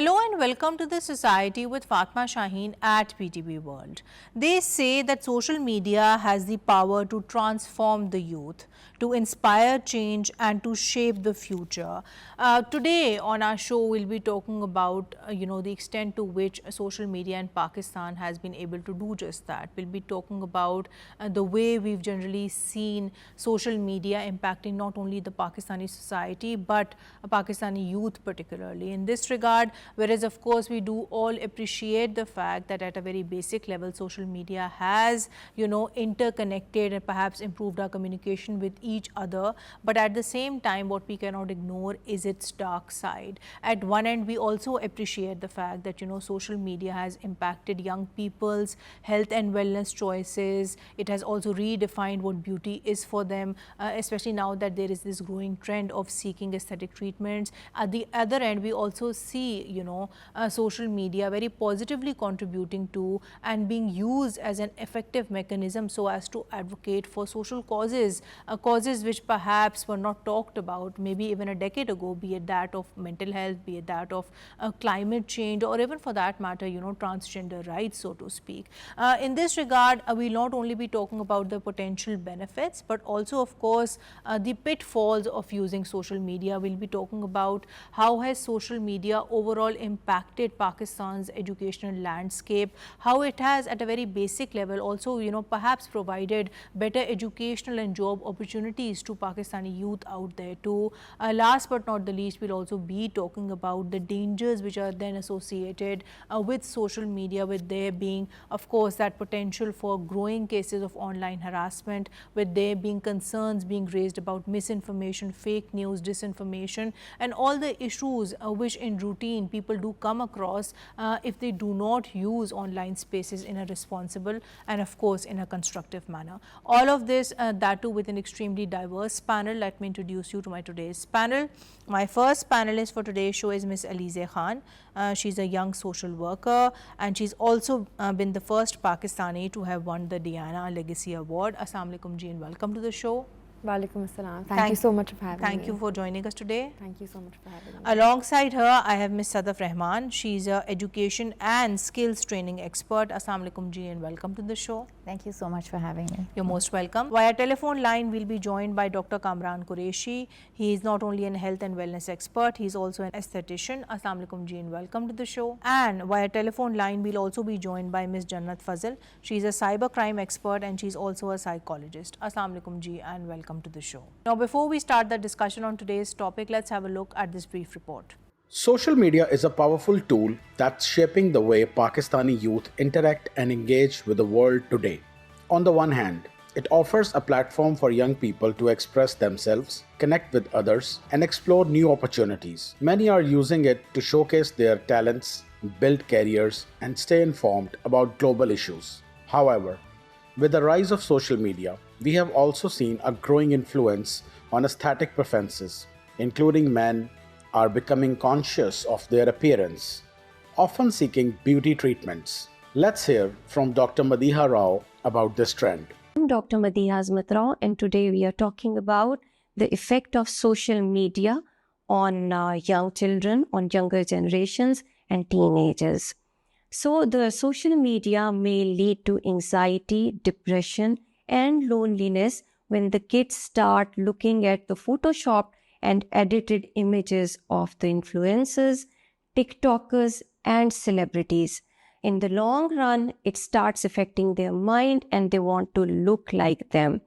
Hello and welcome to the Society with Fatma Shaheen at PTB World. They say that social media has the power to transform the youth, to inspire change and to shape the future. Today on our show we'll be talking about the extent to which social media in Pakistan has been able to do just that. We'll be talking about the way we've generally seen social media impacting not only the Pakistani society but Pakistani youth particularly. In this regard, whereas of course we do all appreciate the fact that at a very basic level social media has interconnected and perhaps improved our communication with each other, but at the same time what we cannot ignore is its dark side. At one end we also appreciate the fact that social media has impacted young people's health and wellness choices. It has also redefined what beauty is for them, especially now that there is this growing trend of seeking aesthetic treatments. At the other end we also see social media very positively contributing to and being used as an effective mechanism so as to advocate for social causes, causes which perhaps were not talked about maybe even a decade ago, be it that of mental health, be it that of climate change, or even for that matter transgender rights, so to speak. In this regard, we'll not only be talking about the potential benefits but also of course the pitfalls of using social media. We'll be talking about how has social media overall impacted Pakistan's educational landscape, how it has at a very basic level also perhaps provided better educational and job opportunities to Pakistani youth out there too. Last but not the least, we'll also be talking about the dangers which are then associated with social media, with there being of course that potential for growing cases of online harassment, with there being concerns being raised about misinformation, fake news, disinformation, and all the issues which in routine people do come across if they do not use online spaces in a responsible and of course in a constructive manner. All of this, that too with an extremely diverse panel. Let me introduce you to my today's panel. My first panelist for today's show is Ms. Alize Khan. She's a young social worker and she's also been the first Pakistani to have won the Diana Legacy Award. Assalamu alaikum ji and welcome to the show. Walaikum assalam. Thank you so much for having me. Thank you for joining us today. Thank you so much for having me. Alongside her, I have Ms. Sadaf Rahman. She's a education and skills training expert. Assalamu alaikum ji and welcome to the show. Thank you so much for having me. You're most welcome. Via telephone line, we'll be joined by Dr. Kamran Qureshi. He is not only a health and wellness expert, he's also an aesthetician. Assalamu alaikum ji and welcome to the show. And via telephone line, we'll also be joined by Ms. Jannat Fazal. She's a cybercrime expert and she's also a psychologist. Assalamu alaikum ji and welcome to the show. Now, before we start the discussion on today's topic, let's have a look at this brief report. Social media is a powerful tool that's shaping the way Pakistani youth interact and engage with the world today. On the one hand, it offers a platform for young people to express themselves, connect with others, and explore new opportunities. Many are using it to showcase their talents, build careers, and stay informed about global issues. However, with the rise of social media, we have also seen a growing influence on aesthetic preferences, including men are becoming conscious of their appearance, often seeking beauty treatments. Let's hear from Dr. Madiha Rao about this trend. I'm Dr. Madiha Azmat Rao, and today we are talking about the effect of social media on young children, on younger generations and teenagers. So the social media may lead to anxiety, depression, and loneliness when the kids start looking at the photoshopped and edited images of the influencers, TikTokers, and celebrities. In the long run, it starts affecting their mind and they want to look like them,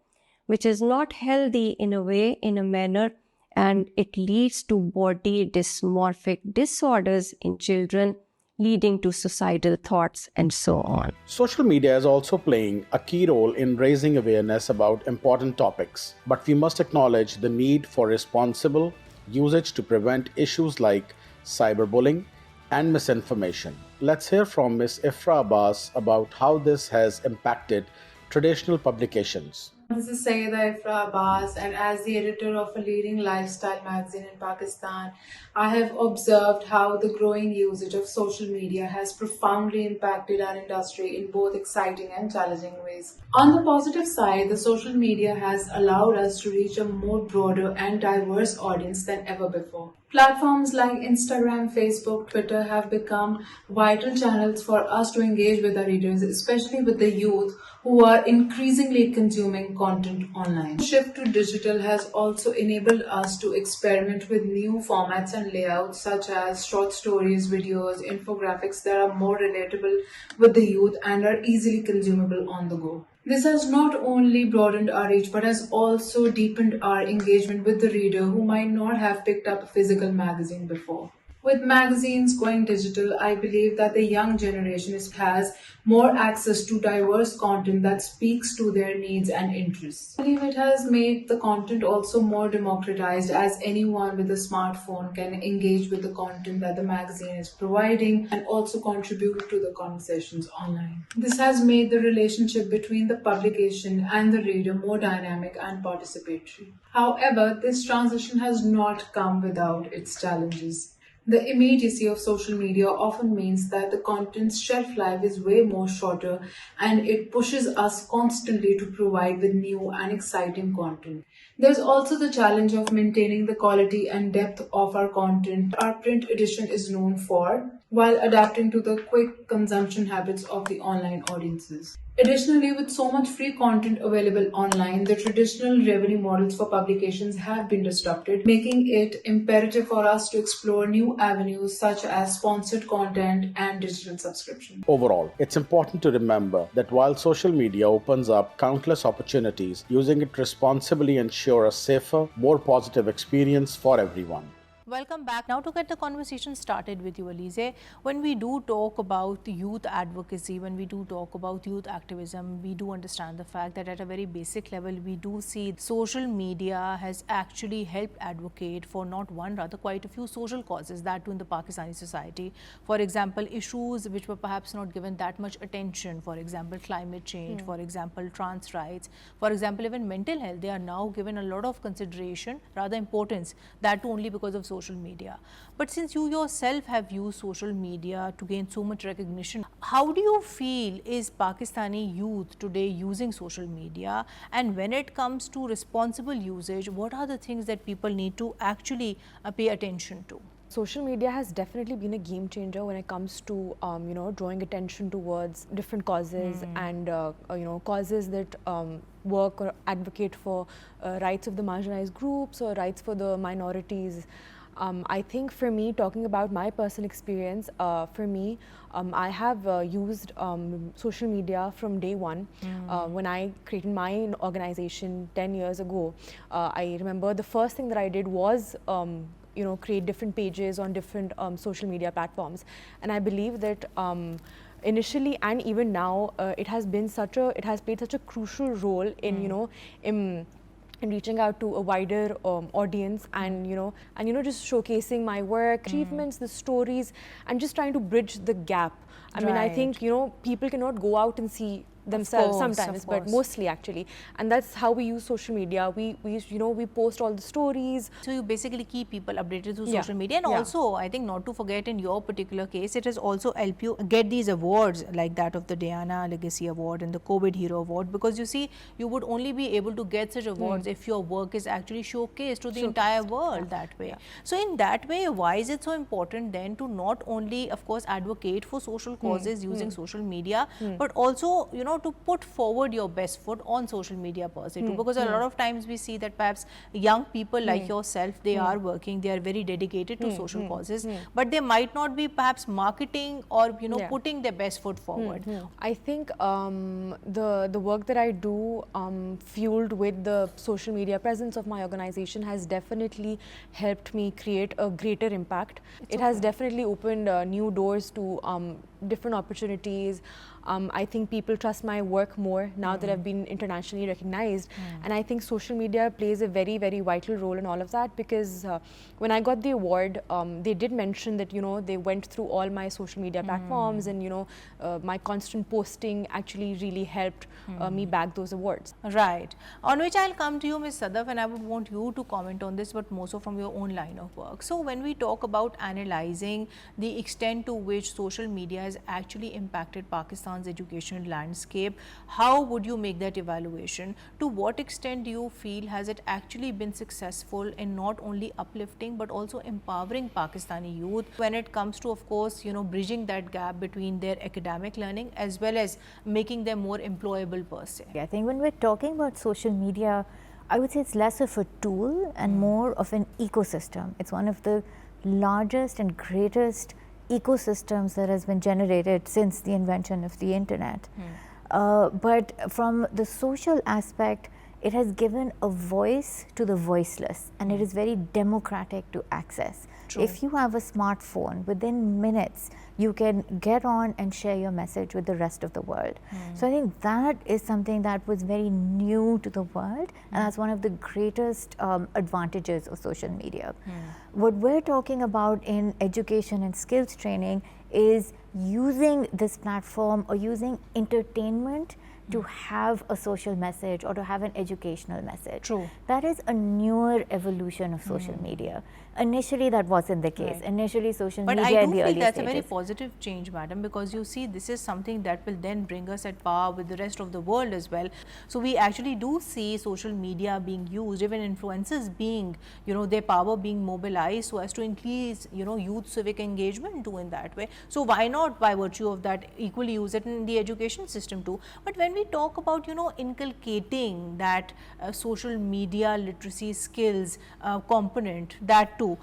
which is not healthy in a way, in a manner, and it leads to body dysmorphic disorders in children, leading to suicidal thoughts and so on. Social media is also playing a key role in raising awareness about important topics, but we must acknowledge the need for responsible usage to prevent issues like cyberbullying and misinformation. Let's hear from Ms. Ifra Abbas about how this has impacted traditional publications. This is Sayyida Ifra Abbas, and as the editor of a leading lifestyle magazine in Pakistan, I have observed how the growing usage of social media has profoundly impacted our industry in both exciting and challenging ways. On the positive side, the social media has allowed us to reach a more broader and diverse audience than ever before. Platforms like Instagram, Facebook, Twitter have become vital channels for us to engage with our readers, especially with the youth who are increasingly consuming content online. The shift to digital has also enabled us to experiment with new formats and layouts such as short stories, videos, infographics that are more relatable with the youth and are easily consumable on the go. This has not only broadened our reach but has also deepened our engagement with the reader who might not have picked up a physical magazine before. With magazines going digital, I believe that the young generation has more access to diverse content that speaks to their needs and interests. I believe it has made the content also more democratized as anyone with a smartphone can engage with the content that the magazine is providing and also contribute to the conversations online. This has made the relationship between the publication and the reader more dynamic and participatory. However, this transition has not come without its challenges. The immediacy of social media often means that the content's shelf life is way more shorter and it pushes us constantly to provide with new and exciting content. There's also the challenge of maintaining the quality and depth of our content our print edition is known for, while adapting to the quick consumption habits of the online audiences. Additionally, with so much free content available online, the traditional revenue models for publications have been disrupted, making it imperative for us to explore new avenues such as sponsored content and digital subscription. Overall, it's important to remember that while social media opens up countless opportunities, using it responsibly ensures a safer, more positive experience for everyone. Welcome back. Now to get the conversation started with you, Alize, when we do talk about youth advocacy, when we do talk about youth activism, we do understand the fact that at a very basic level, we do see social media has actually helped advocate for not one, rather quite a few social causes, that too in the Pakistani society. For example, issues which were perhaps not given that much attention, for example, climate change, for example, trans rights, for example, even mental health, they are now given a lot of consideration, rather importance, that too only because of social media. But since you yourself have used social media to gain so much recognition, how do you feel is Pakistani youth today using social media? And when it comes to responsible usage, what are the things that people need to actually pay attention to? Social media has definitely been a game changer when it comes to drawing attention towards different causes and causes that work or advocate for rights of the marginalized groups or rights for the minorities. I think for me, talking about my personal experience, I have used social media from day one. When I created my organization 10 years ago, I remember the first thing that I did was create different pages on different social media platforms. And I believe that initially and even now, it has played such a crucial role in, in reaching out to a wider audience and just showcasing my work, achievements, the stories, and just trying to bridge the gap. I mean, I think people cannot go out and see themselves sometimes, but mostly actually, and that's how we use social media. We post all the stories. So you basically keep people updated through social media, and also I think not to forget in your particular case, it has also helped you get these awards like that of the Diana Legacy Award and the COVID Hero Award, because you see, you would only be able to get such awards if your work is actually showcased to the entire world that way. So in that way, why is it so important then to not only, of course, advocate for social causes using social media, but also to put forward your best foot on social media per se too, because a lot of times we see that perhaps young people like yourself, they are working, they are very dedicated to social causes, but they might not be perhaps marketing or putting their best foot forward. I think the work that I do, fueled with the social media presence of my organization, has definitely helped me create a greater impact. It has definitely opened new doors to different opportunities. I think people trust my work more now that I've been internationally recognized, and I think social media plays a very, very vital role in all of that, because when I got the award, they did mention that they went through all my social media platforms, and my constant posting actually really helped me bag those awards. Right. On which I'll come to you, Ms. Sadaf, and I would want you to comment on this, but more so from your own line of work. So when we talk about analyzing the extent to which social media has has actually impacted Pakistan's educational landscape? How would you make that evaluation? To what extent do you feel has it actually been successful in not only uplifting but also empowering Pakistani youth when it comes to, of course, bridging that gap between their academic learning as well as making them more employable per se? I think when we're talking about social media, I would say it's less of a tool and more of an ecosystem. It's one of the largest and greatest ecosystems that has been generated since the invention of the internet. But from the social aspect, it has given a voice to the voiceless, and it is very democratic to access. True. If you have a smartphone, within minutes you can get on and share your message with the rest of the world. So I think that is something that was very new to the world, and that's one of the greatest advantages of social media. What we're talking about in education and skills training is using this platform or using entertainment to have a social message or to have an educational message. True. That is a newer evolution of social media. Initially, that wasn't the case. Right. Initially, social But media I in do the feel early that's a stages. very positive change, madam, because you see, this is something that will then bring us at par with the rest of the world as well. So we actually do see social media being used, even influencers being, their power being mobilized so as to increase, youth civic engagement too in that way. So why not, by virtue of that, equally use it in the education system too? But when we talk about, inculcating that social media literacy skills component, that too,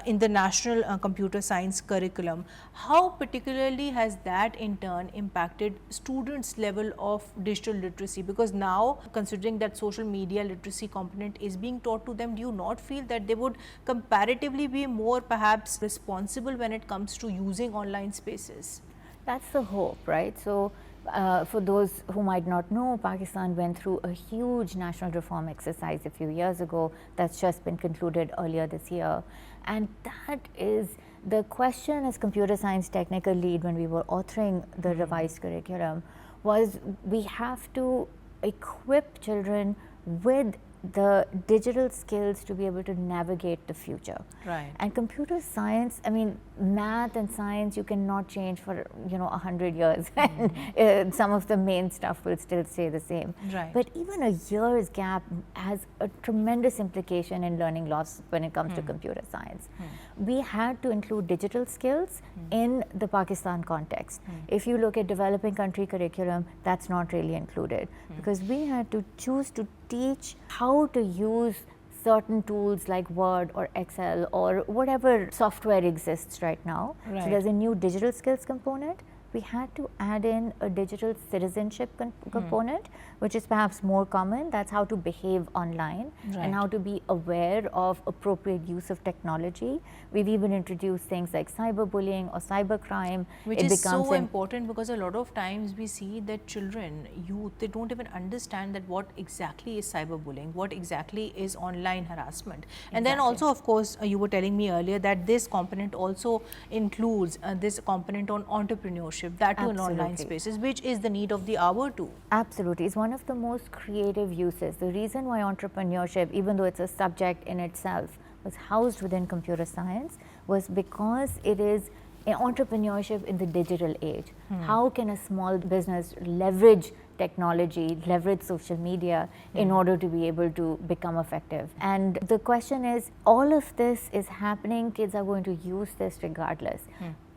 in the national computer science curriculum, how particularly has that in turn impacted students' level of digital literacy? Because now, considering that social media literacy component is being taught to them, do you not feel that they would comparatively be more perhaps responsible when it comes to using online spaces? That's the hope, right? So for those who might not know, Pakistan went through a huge national reform exercise a few years ago that's just been concluded earlier this year. And that is the question as computer science technical lead when we were authoring the revised curriculum was we have to equip children with the digital skills to be able to navigate the future. Right. And computer science, I mean, math and science you cannot change for 100 years and some of the main stuff will still stay the same. Right. But even a year's gap has a tremendous implication in learning loss when it comes to computer science. We had to include digital skills in the Pakistan context. If you look at developing country curriculum, that's not really included because we had to choose to teach how to use certain tools like Word or Excel or whatever software exists right now. Right. So there's a new digital skills component. We had to add in a digital citizenship component, which is perhaps more common. That's how to behave online and how to be aware of appropriate use of technology. We've even introduced things like cyberbullying or cybercrime. Which is so important because a lot of times we see that children, youth, they don't even understand that what exactly is cyberbullying, what exactly is online harassment. And then also, of course, you were telling me earlier that this component also includes this component on entrepreneurship, that too in online spaces, which is the need of the hour too. Absolutely. It's one of the most creative uses. The reason why entrepreneurship, even though it's a subject in itself, was housed within computer science was because it is entrepreneurship in the digital age. How can a small business leverage technology, leverage social media in order to be able to become effective? And the question is, all of this is happening, kids are going to use this regardless.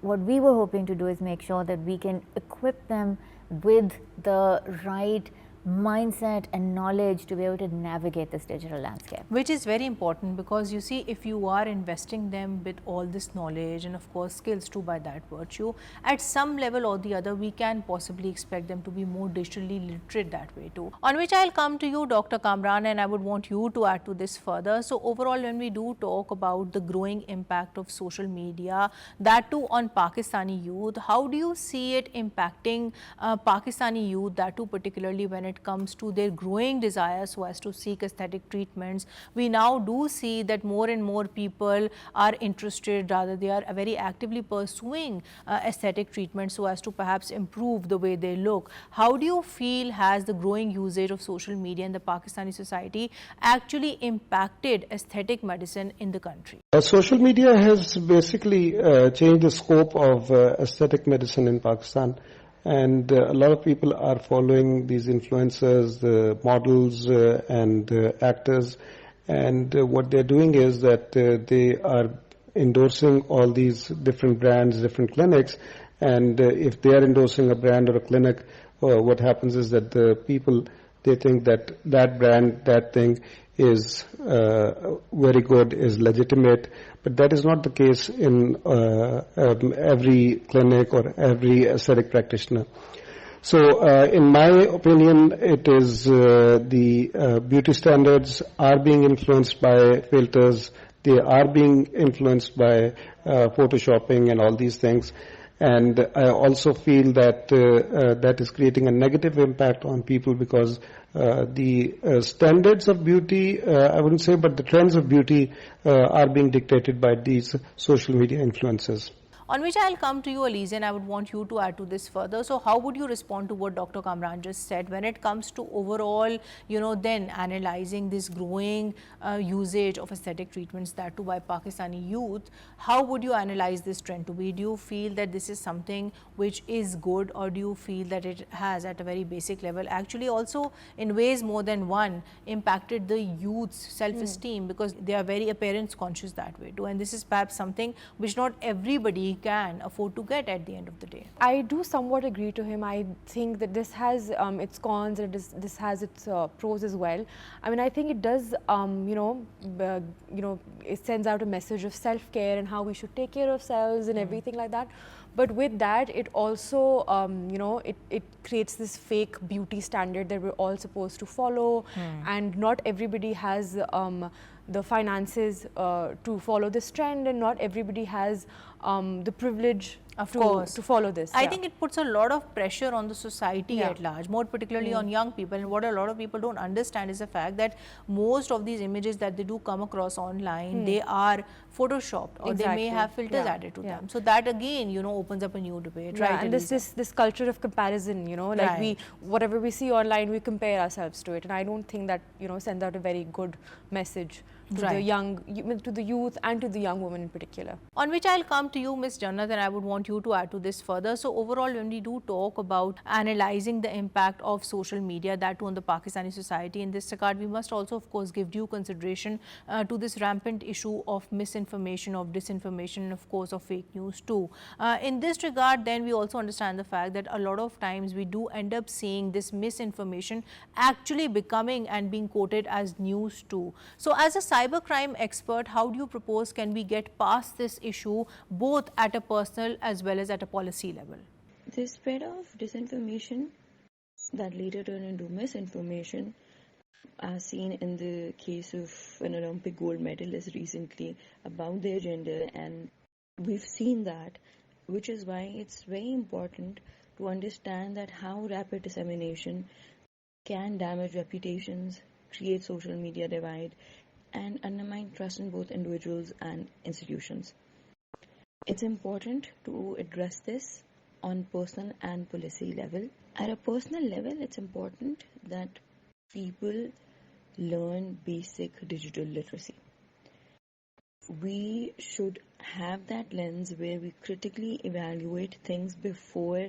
What we were hoping to do is make sure that we can equip them with the right mindset and knowledge to be able to navigate this digital landscape. Which is very important because you see, if you are investing them with all this knowledge and of course skills too by that virtue, at some level or the other we can possibly expect them to be more digitally literate that way too. On which I'll come to you, Dr. Kamran, and I would want you to add to this further. So overall, when we do talk about the growing impact of social media, that too on Pakistani youth, how do you see it impacting Pakistani youth, that too particularly when it it comes to their growing desire so as to seek aesthetic treatments. We now do see that more and more people are interested, rather they are very actively pursuing aesthetic treatments so as to perhaps improve the way they look. How do you feel has the growing usage of social media in the Pakistani society actually impacted aesthetic medicine in the country? Social media has basically changed the scope of aesthetic medicine in Pakistan, and a lot of people are following these influencers, the models and actors, and what they're doing is that they are endorsing all these different brands, different clinics, and if they are endorsing a brand or a clinic, what happens is that the people, they think that that brand, that thing is very good, is legitimate, but that is not the case in every clinic or every aesthetic practitioner. So in my opinion, it is the beauty standards are being influenced by filters, they are being influenced by photoshopping and all these things. And I also feel that that is creating a negative impact on people because the standards of beauty, I wouldn't say, but the trends of beauty are being dictated by these social media influencers. On which I'll come to you, Alize, and I would want you to add to this further. So how would you respond to what Dr. Kamran just said when it comes to overall, then analyzing this growing usage of aesthetic treatments, that too by Pakistani youth? How would you analyze this trend to be? Do you feel that this is something which is good, or do you feel that it has at a very basic level actually also in ways more than one impacted the youth's self-esteem because they are very appearance conscious that way too, and this is perhaps something which not everybody can afford to get at the end of the day? I do somewhat agree to him. I think that this has its cons and this has its pros as well. I mean, I think it does, it sends out a message of self-care and how we should take care of ourselves and everything like that. But with that, it also, it creates this fake beauty standard that we're all supposed to follow, and not everybody has the finances to follow this trend, and not everybody has the privilege to follow this. I think it puts a lot of pressure on the society at large, more particularly on young people. And what a lot of people don't understand is the fact that most of these images that they do come across online, they are photoshopped, or they may have filters added to them. So that again, opens up a new debate, right? And this culture of comparison, like whatever we see online, we compare ourselves to it, and I don't think that sends out a very good message to the youth and to the young women in particular. On which I'll come to you, Ms. Jannat, and I would want you to add to this further. So overall, when we do talk about analyzing the impact of social media, that too on the Pakistani society, in this regard, we must also, of course, give due consideration to this rampant issue of misinformation, of disinformation, and of course, of fake news too. In this regard, then we also understand the fact that a lot of times we do end up seeing this misinformation actually becoming and being quoted as news too. So as a cybercrime expert, how do you propose can we get past this issue both at a personal as well as at a policy level? The spread of disinformation that later turned into misinformation, as seen in the case of an Olympic gold medalist recently about their gender, and we've seen that, which is why it's very important to understand that how rapid dissemination can damage reputations, create social media divide, and undermine trust in both individuals and institutions. It's important to address this on personal and policy level. At a personal level, it's important that people learn basic digital literacy. We should have that lens where we critically evaluate things before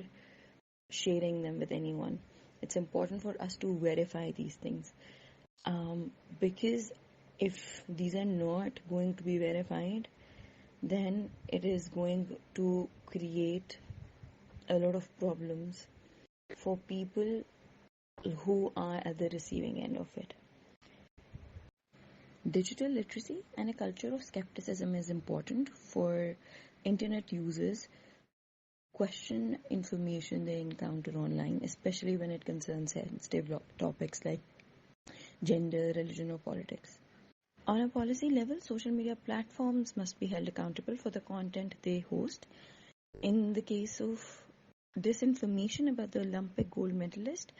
sharing them with anyone. It's important for us to verify these things because if these are not going to be verified, then it is going to create a lot of problems for people who are at the receiving end of it. Digital literacy and a culture of skepticism is important for internet users question information they encounter online, especially when it concerns sensitive topics like gender, religion, or politics. On a policy level, social media platforms must be held accountable for the content they host. In the case of disinformation about the Olympic gold medalist,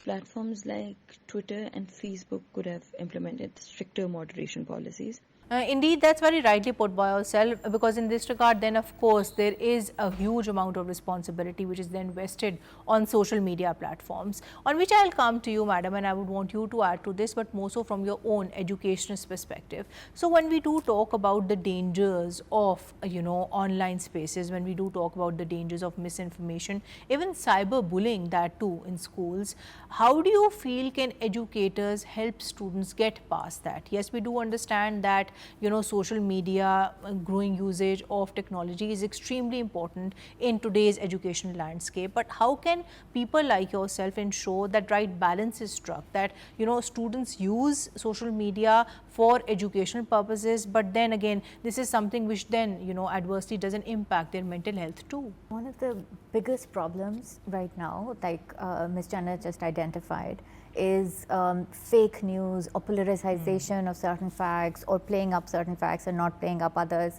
platforms like Twitter and Facebook could have implemented stricter moderation policies. Indeed, that's very rightly put by yourself, because in this regard, then of course, there is a huge amount of responsibility which is then vested on social media platforms, on which I'll come to you, madam, and I would want you to add to this, but more so from your own educationist perspective. So when we do talk about the dangers of, online spaces, when we do talk about the dangers of misinformation, even cyberbullying, that too in schools, how do you feel can educators help students get past that? Yes, we do understand that social media, growing usage of technology is extremely important in today's educational landscape, but how can people like yourself ensure that right balance is struck, that students use social media for educational purposes, but then again this is something which then adversely doesn't impact their mental health too? One of the biggest problems right now, like Ms. Channa just identified, is fake news or politicization of certain facts, or playing up certain facts and not playing up others.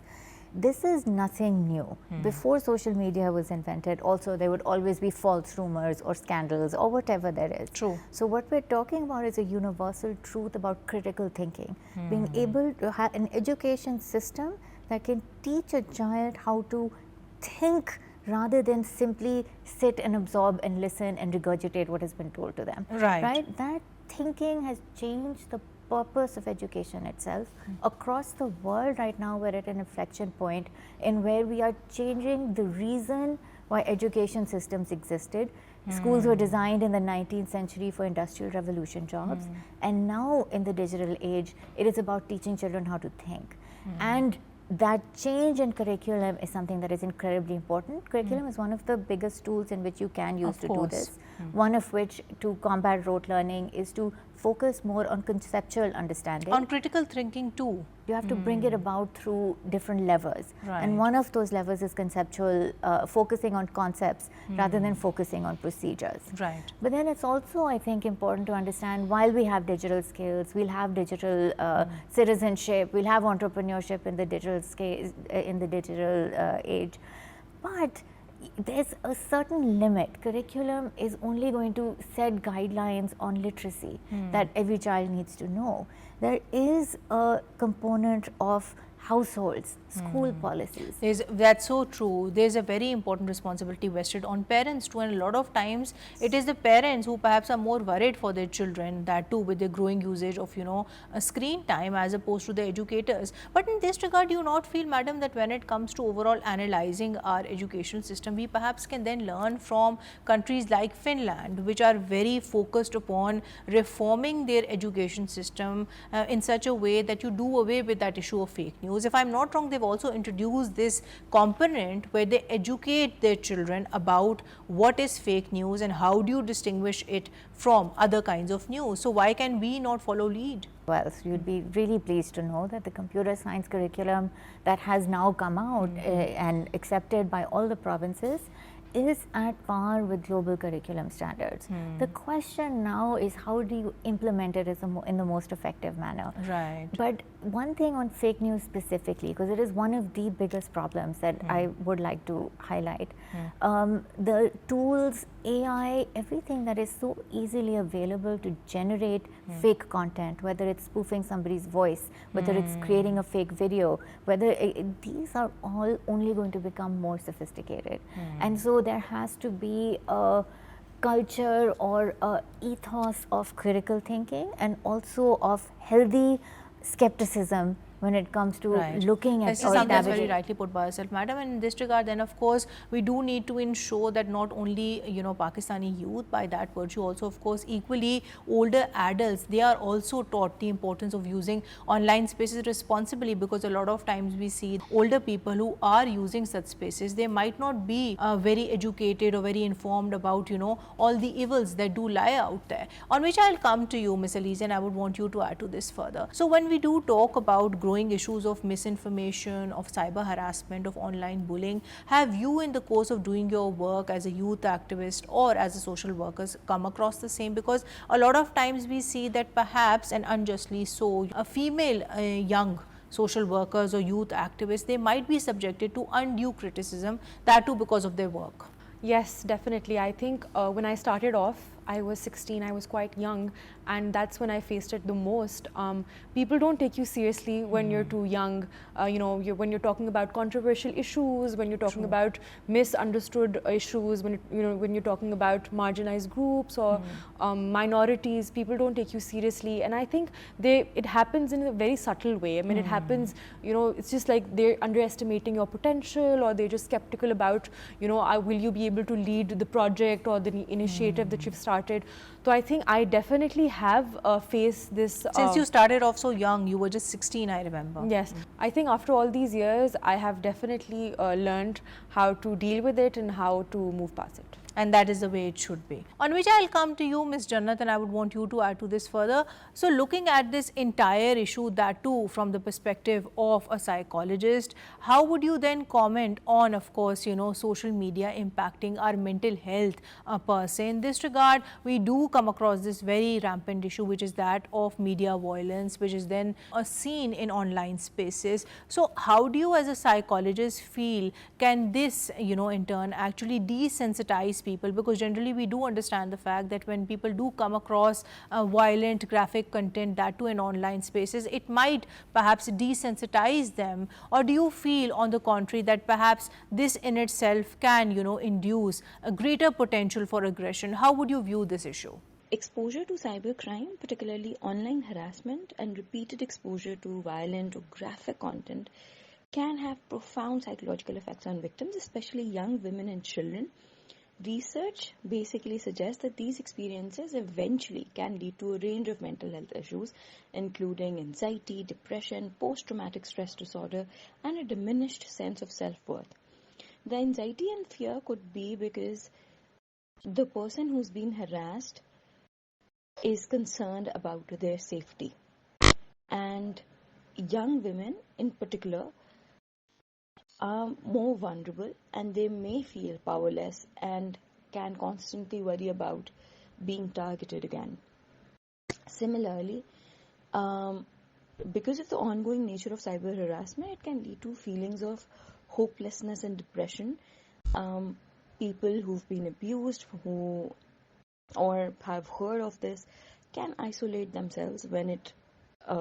This is nothing new. Before social media was invented, also there would always be false rumors or scandals or whatever there is. True. So what we're talking about is a universal truth about critical thinking, being able to have an education system that can teach a child how to think rather than simply sit and absorb and listen and regurgitate what has been told to them. Right. That thinking has changed the purpose of education itself. Across the world right now, we're at an inflection point in where we are changing the reason why education systems existed. Schools were designed in the 19th century for industrial revolution jobs, and now in the digital age, it is about teaching children how to think. And that change in curriculum is something that is incredibly important. Curriculum is one of the biggest tools in which you can use to do this. One of which, to combat rote learning, is to focus more on conceptual understanding. On critical thinking too. You have to bring it about through different levers. Right. And one of those levers is conceptual, focusing on concepts rather than focusing on procedures. Right. But then it's also, I think, important to understand, while we have digital skills, we'll have digital citizenship, we'll have entrepreneurship in the digital scale, in the digital age, but there's a certain limit. Curriculum is only going to set guidelines on literacy that every child needs to know. There is a component of households, school policies. That's so true. There's a very important responsibility vested on parents too, and a lot of times it is the parents who perhaps are more worried for their children, that too with the growing usage of a screen time, as opposed to the educators. But in this regard, do you not feel, madam, that when it comes to overall analyzing our educational system, we perhaps can then learn from countries like Finland, which are very focused upon reforming their education system in such a way that you do away with that issue of fake news? If I'm not wrong, they've also introduced this component where they educate their children about what is fake news and how do you distinguish it from other kinds of news. So why can we not follow lead? Well, so you'd be really pleased to know that the computer science curriculum that has now come out and accepted by all the provinces is at par with global curriculum standards. The question now is, how do you implement it as in the most effective manner? Right. But one thing on fake news specifically, because it is one of the biggest problems that I would like to highlight, the tools, AI, everything that is so easily available to generate fake content, whether it's spoofing somebody's voice, whether it's creating a fake video, whether these are all only going to become more sophisticated. And so there has to be a culture or a ethos of critical thinking, and also of healthy skepticism when it comes to looking at this is something that's very rightly put by yourself, madam. And in this regard, then of course we do need to ensure that not only Pakistani youth, by that virtue also of course equally older adults, they are also taught the importance of using online spaces responsibly, because a lot of times we see older people who are using such spaces, they might not be very educated or very informed about all the evils that do lie out there, on which I'll come to you, Ms. Elise, and I would want you to add to this further. So when we do talk about growing issues of misinformation, of cyber harassment, of online bullying, have you, in the course of doing your work as a youth activist or as a social worker, come across the same? Because a lot of times we see that perhaps, and unjustly so, a female young social workers or youth activists, they might be subjected to undue criticism, that too because of their work. Yes, definitely. I think when I started off, I was 16, I was quite young, and that's when I faced it the most. People don't take you seriously when you're too young. When you're talking about controversial issues, when you're talking about misunderstood issues, when you're talking about marginalized groups or minorities, people don't take you seriously. And I think it happens in a very subtle way. I mean, it happens, it's just like they're underestimating your potential, or they're just skeptical about, will you be able to lead the project or the initiative that you've started. So I think I definitely have faced this. Since you started off so young, you were just 16, I remember. Yes. I think after all these years, I have definitely learned how to deal with it and how to move past it. And that is the way it should be. On which I'll come to you, Ms. Jannat, and I would want you to add to this further. So looking at this entire issue, that too from the perspective of a psychologist, how would you then comment on, of course, social media impacting our mental health per se? In this regard, we do come across this very rampant issue, which is that of media violence, which is then seen in online spaces. So how do you as a psychologist feel can this, in turn actually desensitize people? Because generally we do understand the fact that when people do come across violent graphic content, that too in online spaces, it might perhaps desensitize them. Or do you feel on the contrary that perhaps this in itself can induce a greater potential for aggression? How would you view this issue? Exposure to cybercrime, particularly online harassment and repeated exposure to violent or graphic content, can have profound psychological effects on victims, especially young women and children. Research basically suggests that these experiences eventually can lead to a range of mental health issues, including anxiety, depression, post-traumatic stress disorder, and a diminished sense of self-worth. The anxiety and fear could be because the person who's been harassed is concerned about their safety. And young women in particular are more vulnerable, and they may feel powerless and can constantly worry about being targeted again. Similarly, because of the ongoing nature of cyber harassment, it can lead to feelings of hopelessness and depression. People who've been abused or have heard of this can isolate themselves when it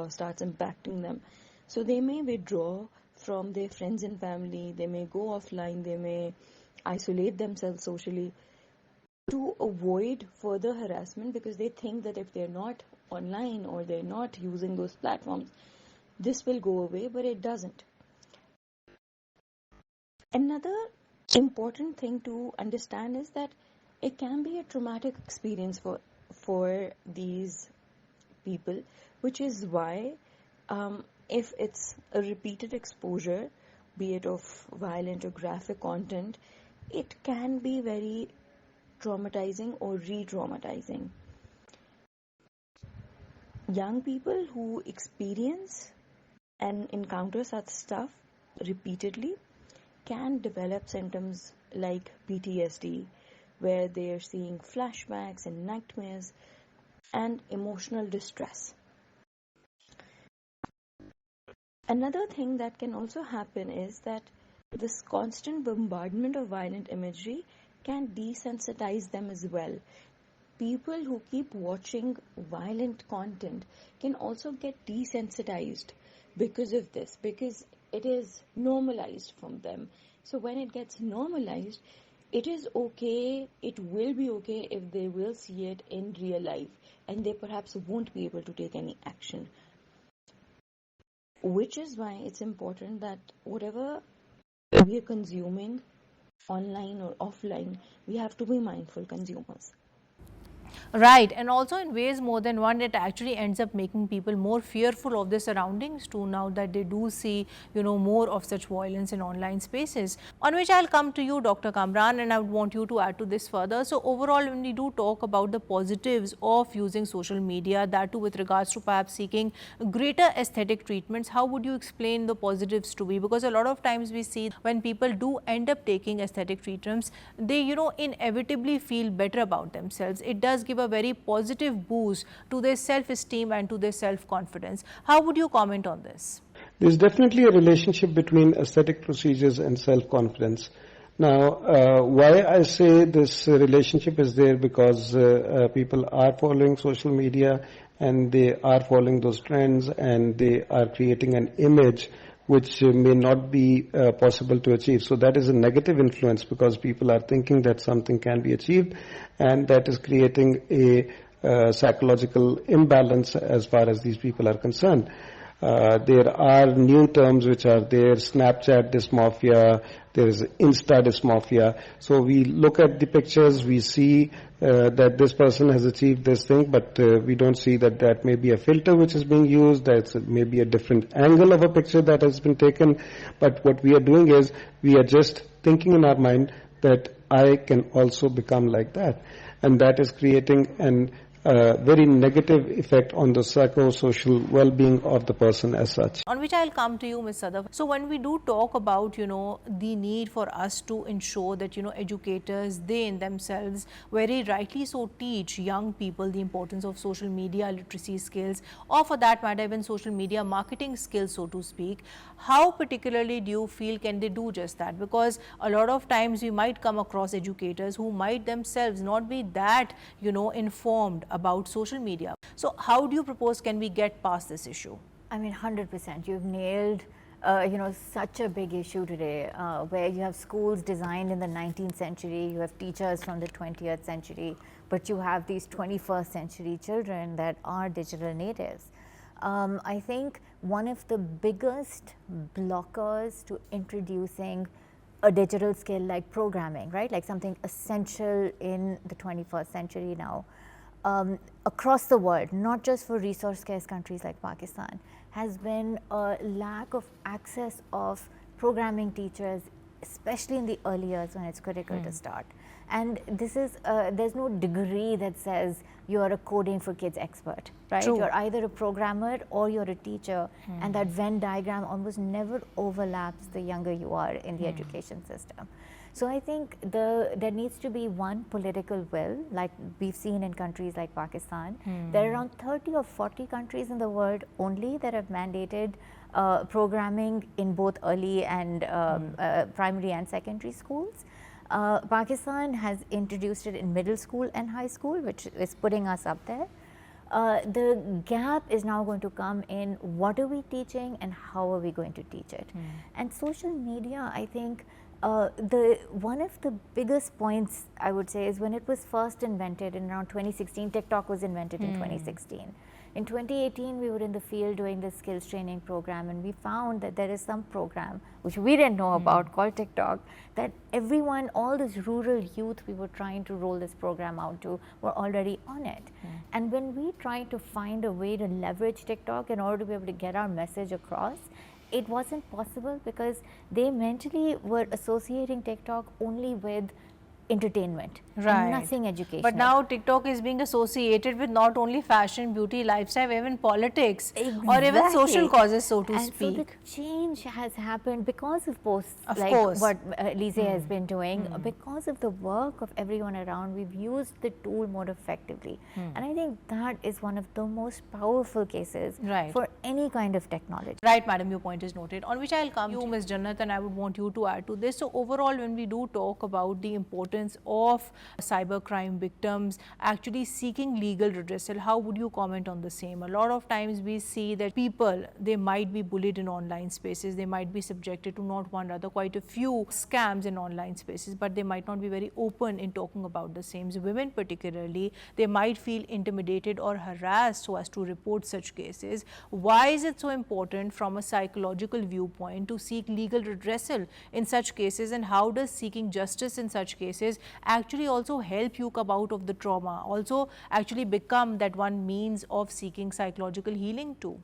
starts impacting them. So they may withdraw from their friends and family, they may go offline, they may isolate themselves socially to avoid further harassment, because they think that if they're not online or they're not using those platforms, this will go away, but it doesn't. Another important thing to understand is that it can be a traumatic experience for these people, which is why if it's a repeated exposure, be it of violent or graphic content, it can be very traumatizing or re-traumatizing. Young people who experience and encounter such stuff repeatedly can develop symptoms like PTSD, where they are seeing flashbacks and nightmares and emotional distress. Another thing that can also happen is that this constant bombardment of violent imagery can desensitize them as well. People who keep watching violent content can also get desensitized because of this, because it is normalized from them. So when it gets normalized, it is okay, it will be okay if they will see it in real life, and they perhaps won't be able to take any action. Which is why it's important that whatever we are consuming, online or offline, we have to be mindful consumers. Right, and also in ways more than one, it actually ends up making people more fearful of their surroundings too, now that they do see, more of such violence in online spaces. On which I'll come to you, Dr. Kamran, and I would want you to add to this further. So overall, when we do talk about the positives of using social media, that too with regards to perhaps seeking greater aesthetic treatments, how would you explain the positives to be? Because a lot of times we see when people do end up taking aesthetic treatments, they, inevitably feel better about themselves. It does give a very positive boost to their self-esteem and to their self-confidence. How would you comment on this? There's definitely a relationship between aesthetic procedures and self-confidence. Now, why I say this relationship is there, because people are following social media and they are following those trends and they are creating an image which may not be possible to achieve. So that is a negative influence, because people are thinking that something can be achieved, and that is creating a psychological imbalance as far as these people are concerned. There are new terms which are there: Snapchat dysmorphia, there is Insta dysmorphia. So we look at the pictures, we see that this person has achieved this thing, but we don't see that that may be a filter which is being used, that's maybe a different angle of a picture that has been taken. But what we are doing is, we are just thinking in our mind that I can also become like that. And that is creating an very negative effect on the psychosocial well-being of the person as such. On which I'll come to you, Ms. Sadaf. So when we do talk about, the need for us to ensure that, educators, they in themselves very rightly so teach young people the importance of social media literacy skills, or for that matter, even social media marketing skills, so to speak, how particularly do you feel can they do just that? Because a lot of times we might come across educators who might themselves not be that, informed about social media. So how do you propose can we get past this issue? I mean, 100%. You've nailed, such a big issue today, where you have schools designed in the 19th century, you have teachers from the 20th century, but you have these 21st century children that are digital natives. I think one of the biggest blockers to introducing a digital skill like programming, right, like something essential in the 21st century now, across the world, not just for resource scarce countries like Pakistan, has been a lack of access of programming teachers, especially in the early years when it's critical to start. And this is, there's no degree that says you're a coding for kids expert, right? True. You're either a programmer or you're a teacher, and that Venn diagram almost never overlaps the younger you are in the education system. So I think there needs to be one political will, like we've seen in countries like Pakistan. There are around 30 or 40 countries in the world only that have mandated programming in both early and primary and secondary schools. Pakistan has introduced it in middle school and high school, which is putting us up there. The gap is now going to come in what are we teaching and how are we going to teach it. And social media, I think, one of the biggest points I would say is when it was first invented in around 2016, TikTok was invented in 2016. In 2018, we were in the field doing this skills training program, and we found that there is some program which we didn't know about called TikTok, that everyone, all this rural youth we were trying to roll this program out to were already on it. And when we tried to find a way to leverage TikTok in order to be able to get our message across, it wasn't possible because they mentally were associating TikTok only with entertainment, right, nothing educational. But now TikTok is being associated with not only fashion, beauty, lifestyle, even politics, or even social causes, so to speak. So the change has happened because of posts of like course. what Lise has been doing, because of the work of everyone around. We've used the tool more effectively, and I think that is one of the most powerful cases for any kind of technology. Right, madam, your point is noted. On which I'll come to you, Ms. Jannat, and I would want you to add to this. So overall, when we do talk about the importance of cybercrime victims actually seeking legal redressal, how would you comment on the same? A lot of times we see that people, they might be bullied in online spaces, they might be subjected to not one, rather quite a few scams in online spaces, but they might not be very open in talking about the same. So women particularly, they might feel intimidated or harassed so as to report such cases. Why is it so important from a psychological viewpoint to seek legal redressal in such cases, and how does seeking justice in such cases actually also help you come out of the trauma, also actually become that one means of seeking psychological healing too?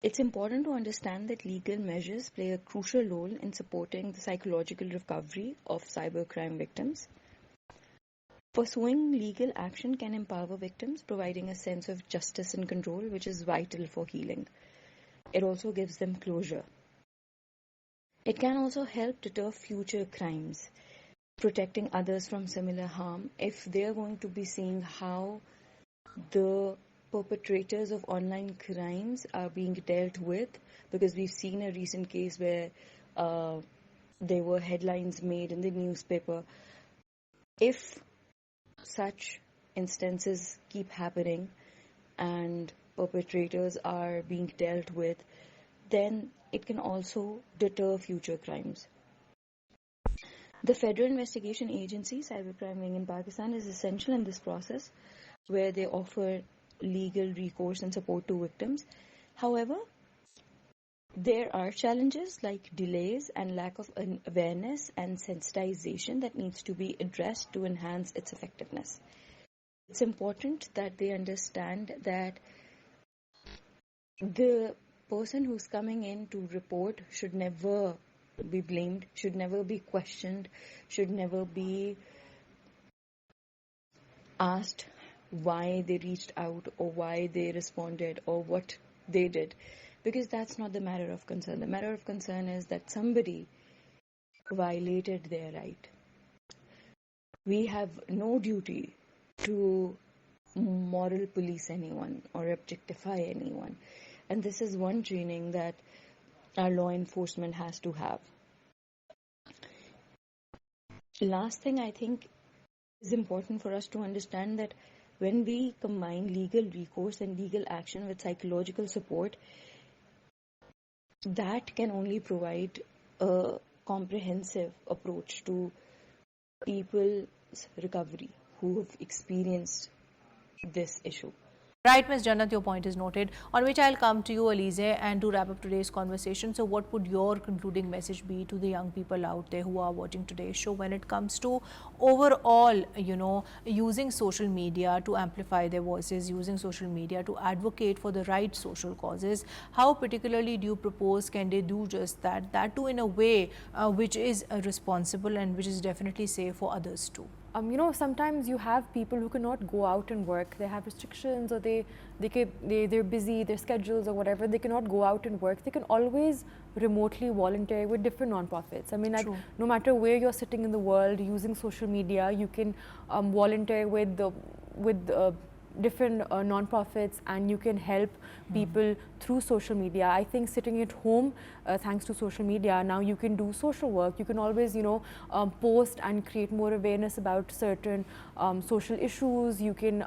It's important to understand that legal measures play a crucial role in supporting the psychological recovery of cybercrime victims. Pursuing legal action can empower victims, providing a sense of justice and control, which is vital for healing. It also gives them closure. It can also help deter future crimes, protecting others from similar harm if they are going to be seeing how the perpetrators of online crimes are being dealt with, because we've seen a recent case where there were headlines made in the newspaper. If such instances keep happening and perpetrators are being dealt with, then it can also deter future crimes. The Federal Investigation Agency, Cybercrime Wing in Pakistan, is essential in this process, where they offer legal recourse and support to victims. However, there are challenges like delays and lack of awareness and sensitization that needs to be addressed to enhance its effectiveness. It's important that they understand that the person who's coming in to report should never be blamed, should never be questioned, should never be asked why they reached out or why they responded or what they did, because that's not the matter of concern. The matter of concern is that somebody violated their right. We have no duty to moral police anyone or objectify anyone, and this is one training that our law enforcement has to have. Last thing, I think is important for us to understand that when we combine legal recourse and legal action with psychological support, that can only provide a comprehensive approach to people's recovery who have experienced this issue. Right, Ms. Jannat, your point is noted, on which I'll come to you, Elise, and to wrap up today's conversation. So what would your concluding message be to the young people out there who are watching today's show when it comes to overall, using social media to amplify their voices, using social media to advocate for the right social causes? How particularly do you propose can they do just that, that too in a way which is responsible and which is definitely safe for others too? Sometimes you have people who cannot go out and work. They have restrictions, or they're busy, their schedules or whatever. They cannot go out and work. They can always remotely volunteer with different non-profits. I mean, like, no matter where you're sitting in the world, using social media, you can volunteer with different non-profits, and you can help people through social media. I think sitting at home, thanks to social media, now you can do social work. You can always, post and create more awareness about certain social issues. You can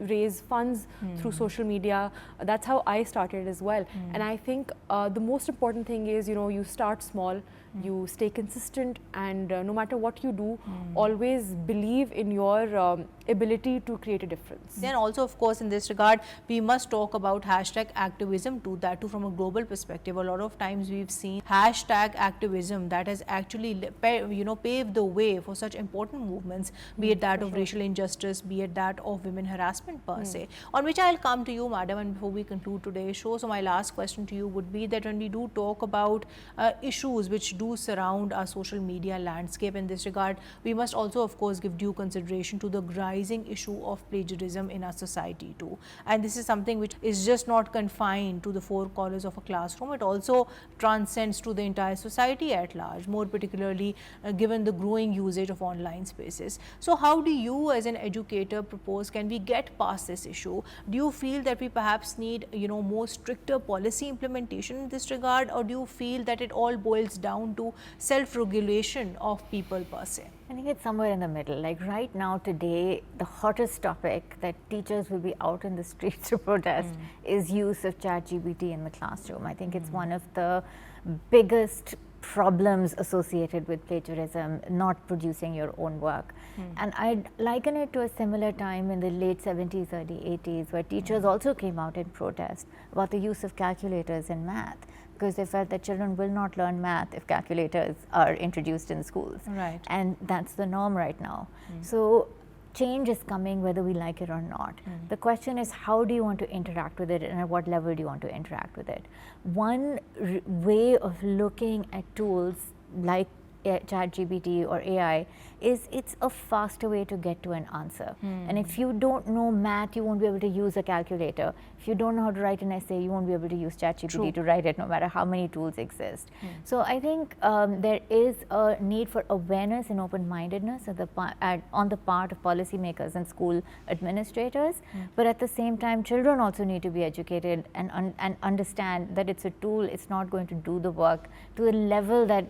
raise funds through social media. That's how I started as well. And I think the most important thing is, you start small, you stay consistent, and no matter what you do, always believe in your ability to create a difference. Then also, of course, in this regard, we must talk about hashtag activism too, that too from a global perspective. A lot of times we've seen hashtag activism that has actually paved the way for such important movements, be it that of racial injustice, be it that of women harassment per se, on which I'll come to you, madam, and before we conclude today's show. So my last question to you would be that when we do talk about issues which do surround our social media landscape, in this regard, we must also, of course, give due consideration to the rising issue of plagiarism in our society too. And this is something which is just not confined to the four corners of a classroom. It also transcends to the entire society at large, more particularly given the growing usage of online spaces. So how do you as an educator propose can we get past this issue? Do you feel that we perhaps need more stricter policy implementation in this regard, or do you feel that it all boils down to self-regulation of people per se? I think it's somewhere in the middle. Like right now, today, the hottest topic that teachers will be out in the streets to protest is use of ChatGPT in the classroom. I think it's one of the biggest problems associated with plagiarism, not producing your own work. And I'd liken it to a similar time in the late 70s, early 80s, where teachers also came out in protest about the use of calculators in math, because they felt that children will not learn math if calculators are introduced in schools. Right. And that's the norm right now. So change is coming whether we like it or not. The question is, how do you want to interact with it, and at what level do you want to interact with it? One way of looking at tools like ChatGPT or AI is it's a faster way to get to an answer. And if you don't know math, you won't be able to use a calculator. If you don't know how to write an essay, you won't be able to use ChatGPT to write it, no matter how many tools exist. So I think there is a need for awareness and open-mindedness on the part of policymakers and school administrators. But at the same time, children also need to be educated and understand that it's a tool. It's not going to do the work to the level that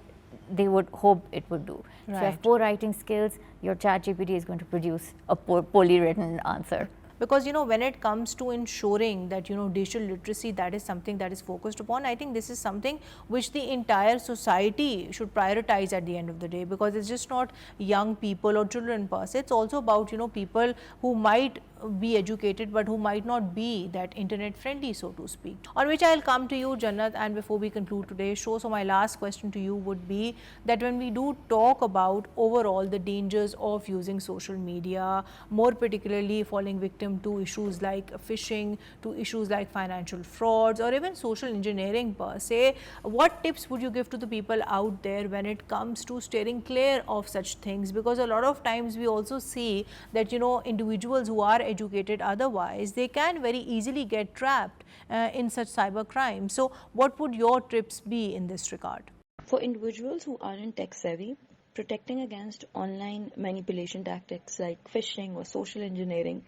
they would hope it would do. If you have Right. poor writing skills, your ChatGPT is going to produce a poorly written answer. Because when it comes to ensuring that digital literacy, that is something that is focused upon, I think this is something which the entire society should prioritize at the end of the day, because it's just not young people or children per se, it's also about people who might be educated but who might not be that internet friendly, so to speak. On which I'll come to you, Jannat, and before we conclude today's show, so my last question to you would be that when we do talk about overall the dangers of using social media, more particularly falling victim to issues like phishing, to issues like financial frauds, or even social engineering per se, what tips would you give to the people out there when it comes to steering clear of such things? Because a lot of times we also see that individuals who are educated otherwise, they can very easily get trapped in such cyber crimes. So what would your tips be in this regard? For individuals who aren't tech savvy, protecting against online manipulation tactics like phishing or social engineering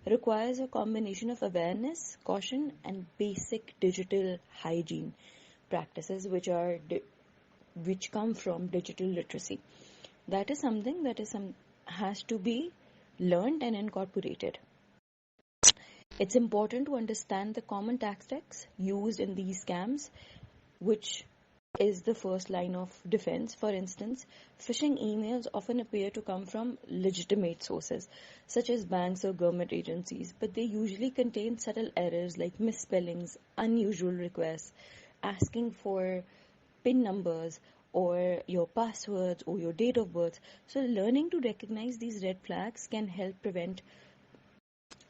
requires a combination of awareness, caution, and basic digital hygiene practices which come from digital literacy. That is something that has to be learned and incorporated. It's important to understand the common tactics used in these scams, which is the first line of defense. For instance, phishing emails often appear to come from legitimate sources, such as banks or government agencies, but they usually contain subtle errors like misspellings, unusual requests, asking for PIN numbers or your passwords or your date of birth. So learning to recognize these red flags can help prevent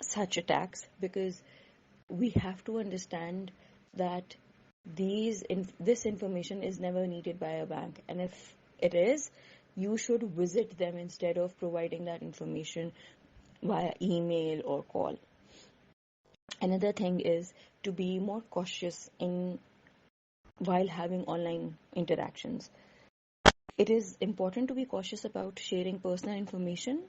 such attacks, because we have to understand that this information is never needed by a bank, and if it is, you should visit them instead of providing that information via email or call. Another thing is to be more cautious while having online interactions. It is important to be cautious about sharing personal information.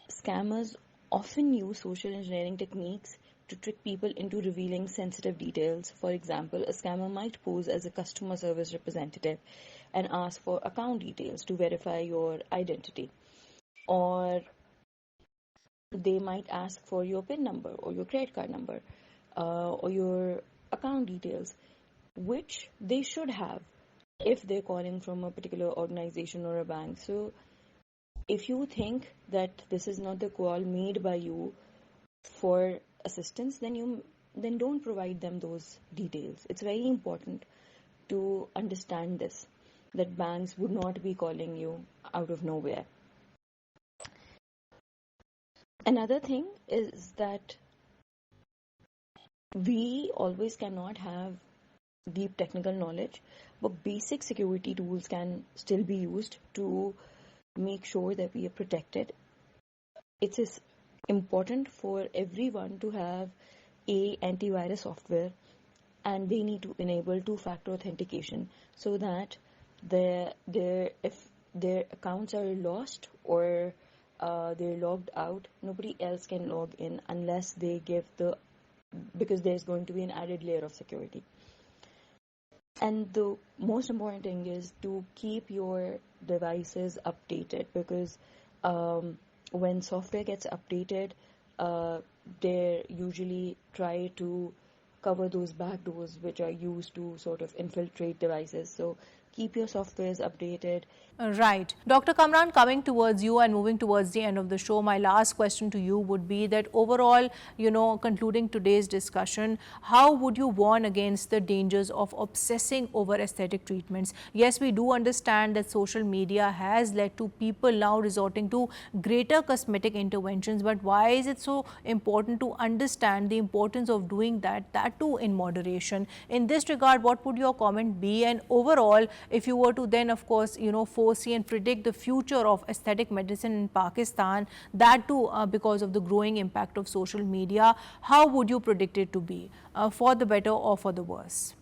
Scammers often use social engineering techniques to trick people into revealing sensitive details. For example, a scammer might pose as a customer service representative and ask for account details to verify your identity. Or they might ask for your PIN number or your credit card number or your account details, which they should have if they're calling from a particular organization or a bank. So if you think that this is not the call made by you for assistance, then don't provide them those details. It's very important to understand this, that banks would not be calling you out of nowhere. Another thing is that we always cannot have deep technical knowledge, but basic security tools can still be used to make sure that we are protected. It is important for everyone to have a antivirus software, and they need to enable two-factor authentication so that if their accounts are lost or they're logged out, nobody else can log in unless they give because there's going to be an added layer of security. And the most important thing is to keep your devices updated, because when software gets updated, they usually try to cover those backdoors which are used to sort of infiltrate devices. So keep your softwares updated. Right. Dr. Kamran, coming towards you and moving towards the end of the show, my last question to you would be that overall, concluding today's discussion, how would you warn against the dangers of obsessing over aesthetic treatments? Yes, we do understand that social media has led to people now resorting to greater cosmetic interventions, but why is it so important to understand the importance of doing that too in moderation? In this regard, what would your comment be? And overall, if you were to then, of course, foresee and predict the future of aesthetic medicine in Pakistan, that too because of the growing impact of social media, how would you predict it to be, for the better or for the worse?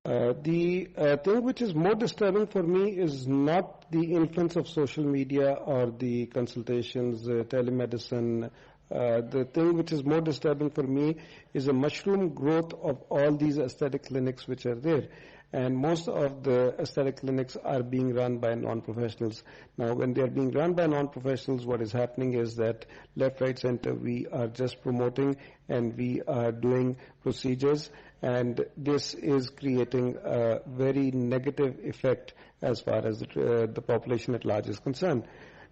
The thing which is more disturbing for me is not the influence of social media or the consultations, telemedicine. The thing which is more disturbing for me is the mushroom growth of all these aesthetic clinics which are there. and most of the aesthetic clinics are being run by non-professionals. Now, when they are being run by non-professionals, what is happening is that left, right, center, we are just promoting and we are doing procedures, and this is creating a very negative effect as far as the population at large is concerned.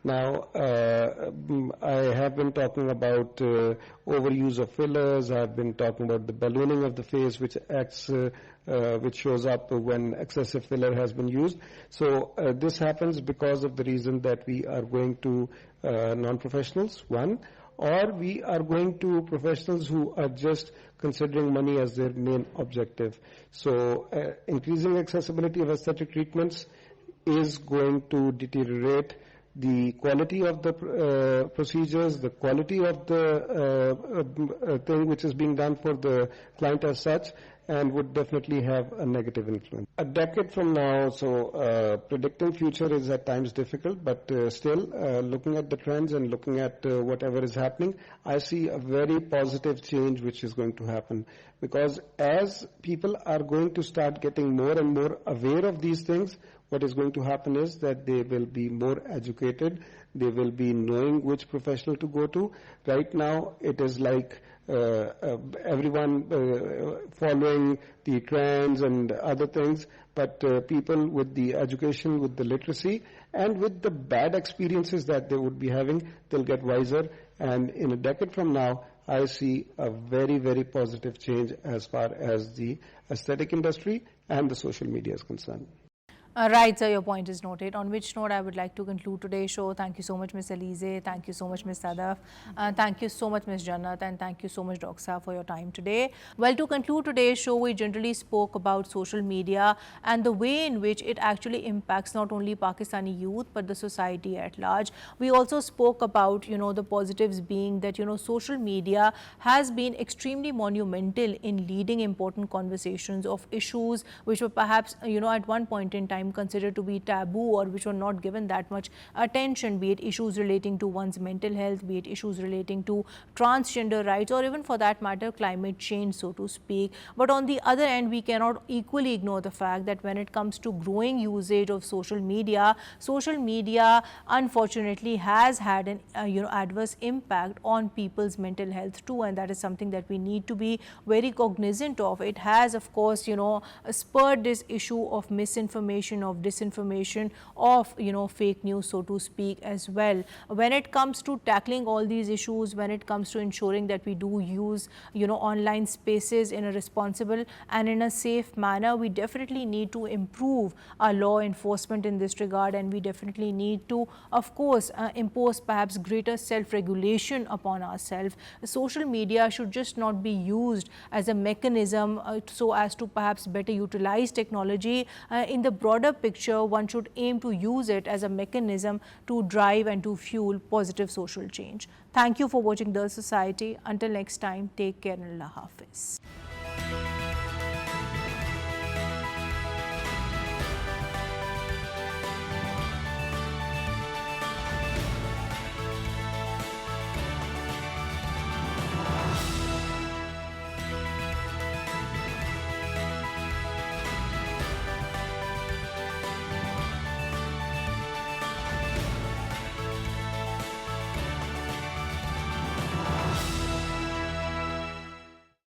Now, I have been talking about overuse of fillers. I've been talking about the ballooning of the face, which shows up when excessive filler has been used. So this happens because of the reason that we are going to non-professionals, one, or we are going to professionals who are just considering money as their main objective. So increasing accessibility of aesthetic treatments is going to deteriorate the quality of the procedures, the quality of the thing which is being done for the client as such, and would definitely have a negative influence. A decade from now, so predicting future is at times difficult, but still looking at the trends and looking at whatever is happening, I see a very positive change which is going to happen. Because as people are going to start getting more and more aware of these things, what is going to happen is that they will be more educated, they will be knowing which professional to go to. Right now, it is like everyone following the trends and other things, but people with the education, with the literacy, and with the bad experiences that they would be having, they'll get wiser. And in a decade from now, I see a very, very positive change as far as the aesthetic industry and the social media is concerned. Right, sir, your point is noted. On which note I would like to conclude today's show. Thank you so much, Ms. Alize. Thank you so much, Ms. Sadaf. Thank you so much, Ms. Jannat. And thank you so much, Dr. Saab, for your time today. Well, to conclude today's show, we generally spoke about social media and the way in which it actually impacts not only Pakistani youth, but the society at large. We also spoke about, the positives being that, social media has been extremely monumental in leading important conversations of issues which were perhaps, at one point in time considered to be taboo or which were not given that much attention, be it issues relating to one's mental health, be it issues relating to transgender rights, or even for that matter climate change, so to speak. But on the other end, we cannot equally ignore the fact that when it comes to growing usage of social media unfortunately has had an adverse impact on people's mental health too, and that is something that we need to be very cognizant of. It has, of course, spurred this issue of misinformation, of disinformation, of fake news, so to speak, as well. When it comes to tackling all these issues, when it comes to ensuring that we do use online spaces in a responsible and in a safe manner, we definitely need to improve our law enforcement in this regard, and we definitely need to, of course, impose perhaps greater self-regulation upon ourselves. Social media should just not be used as a mechanism so as to perhaps better utilize technology. In the broader picture, one should aim to use it as a mechanism to drive and to fuel positive social change. Thank you for watching The Society. Until next time, take care and Allah Hafiz.